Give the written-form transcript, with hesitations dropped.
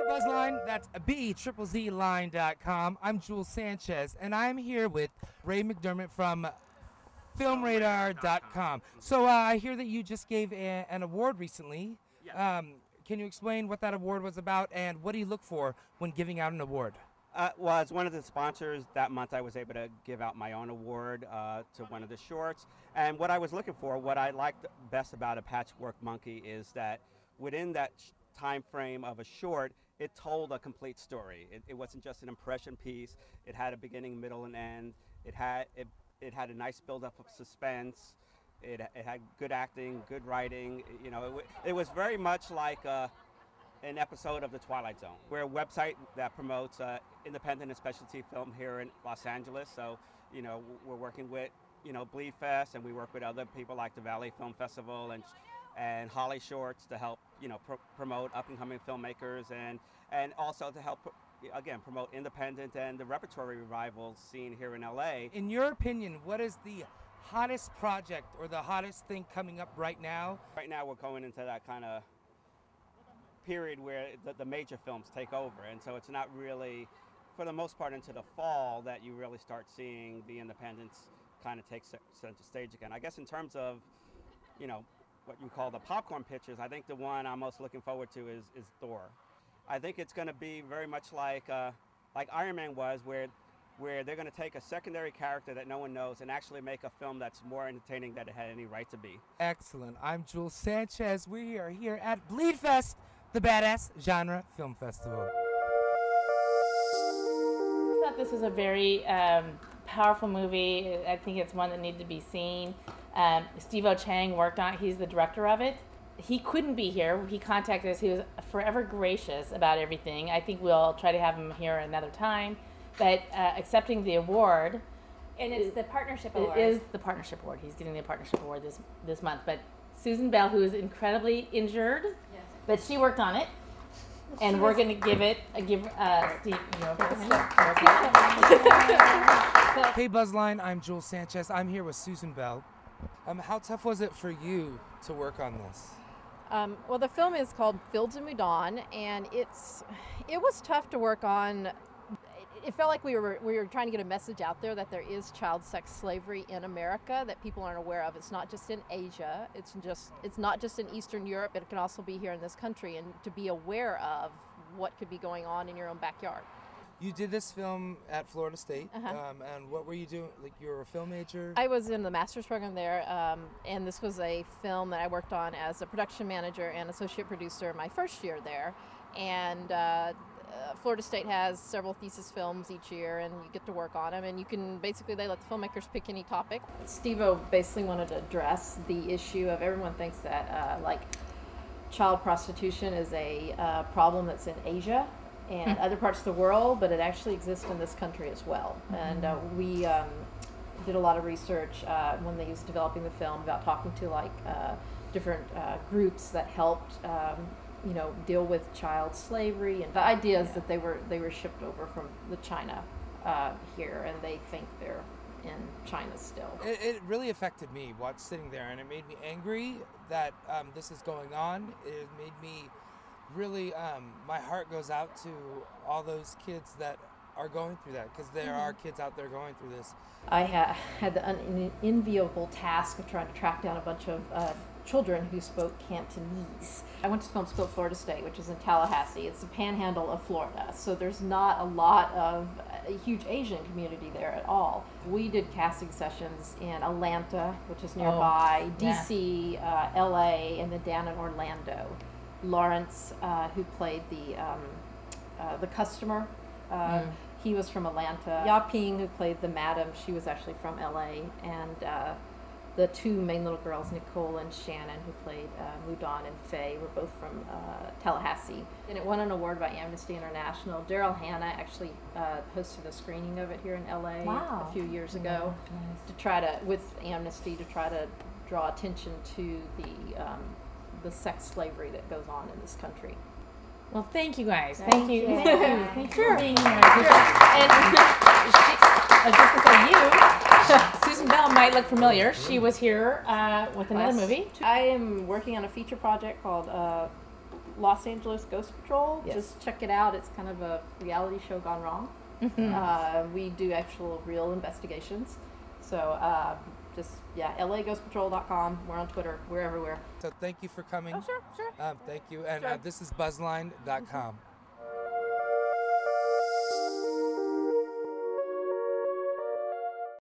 Buzzline, that's BEZZline.com. I'm Jules Sanchez, and I'm here with Ray McDermott from FilmRadar.com. So I hear that you just gave an award recently. Yes. Can you explain what that award was about, and what do you look for when giving out an award? Well, as one of the sponsors that month, I was able to give out my own award to one of the shorts. And what I was looking for, what I liked best about A Patchwork Monkey is that within that time frame of a short, it told a complete story. It wasn't just an impression piece. It had a beginning, middle, and end. It had a nice build-up of suspense. It had good acting, good writing. You know, it was very much like an episode of The Twilight Zone. We're a website that promotes independent and specialty film here in Los Angeles. So, you know, we're working with, you know, Bleedfest, and we work with other people like the Valley Film Festival and Holly Shorts to help, you know, promote up-and-coming filmmakers and also to help, again, promote independent and the repertory revival scene here in LA. In your opinion, what is the hottest project or the hottest thing coming up right now? Right now we're going into that kind of period where the major films take over, and so it's not really, for the most part, into the fall that you really start seeing the independents kind of take center stage again. I guess in terms of, you know, what you call the popcorn pictures, I think the one I'm most looking forward to is Thor. I think it's going to be very much like Iron Man was, where they're going to take a secondary character that no one knows and actually make a film that's more entertaining than it had any right to be. Excellent. I'm Jules Sanchez. We are here at Bleedfest, the Badass Genre Film Festival. I thought this was a very powerful movie. I think it's one that needed to be seen. Stevo Chang worked on it. He's the director of it. He couldn't be here. He contacted us. He was forever gracious about everything. I think we'll try to have him here another time. But accepting the award, and it's the partnership award. It is the partnership award. He's getting the partnership award this month. But Susan Bell, who is incredibly injured, yes, but she worked on it, and we're going to give Steve. Hey Buzzline, I'm Jules Sanchez. I'm here with Susan Bell. How tough was it for you to work on this? Well, the film is called Fields of Mudan, and it was tough to work on. It felt like we were trying to get a message out there that there is child sex slavery in America that people aren't aware of. It's not just in Asia. It's not just in Eastern Europe. It can also be here in this country, and to be aware of what could be going on in your own backyard. You did this film at Florida State, and what were you doing? Like, you were a film major? I was in the master's program there, and this was a film that I worked on as a production manager and associate producer my first year there. And Florida State has several thesis films each year, and you get to work on them, and you can basically, they let the filmmakers pick any topic. Stevo basically wanted to address the issue of, everyone thinks that like child prostitution is a problem that's in Asia and other parts of the world, but it actually exists in this country as well. And we did a lot of research when they was developing the film about talking to like different groups that helped you know, deal with child slavery, and the idea is that they were shipped over from the China here, and they think they're in China still. It really affected me sitting there, and it made me angry that this is going on. It made me really, my heart goes out to all those kids that are going through that, because there are kids out there going through this. I had the unenviable task of trying to track down a bunch of children who spoke Cantonese. I went to film school at Florida State, which is in Tallahassee. It's the panhandle of Florida, so there's not a lot of a huge Asian community there at all. We did casting sessions in Atlanta, which is nearby, DC, LA, and then down in Orlando. Lawrence, who played the customer, he was from Atlanta. Yaping, who played the madam, she was actually from LA, and the two main little girls, Nicole and Shannon, who played Mudan and Faye, were both from Tallahassee. And it won an award by Amnesty International. Daryl Hannah actually hosted a screening of it here in LA a few years ago, to try to, with Amnesty, to try to draw attention to the sex slavery that goes on in this country. Well, thank you guys. Thank you. Thank you for being here. And just to say, Susan Bell might look familiar. She was here with another movie. I am working on a feature project called Los Angeles Ghost Patrol. Yes. Just check it out. It's kind of a reality show gone wrong. We do actual real investigations. So laghostpatrol.com. We're on Twitter. We're everywhere. So thank you for coming. Oh, sure. Thank you. And Sure. this is buzzline.com.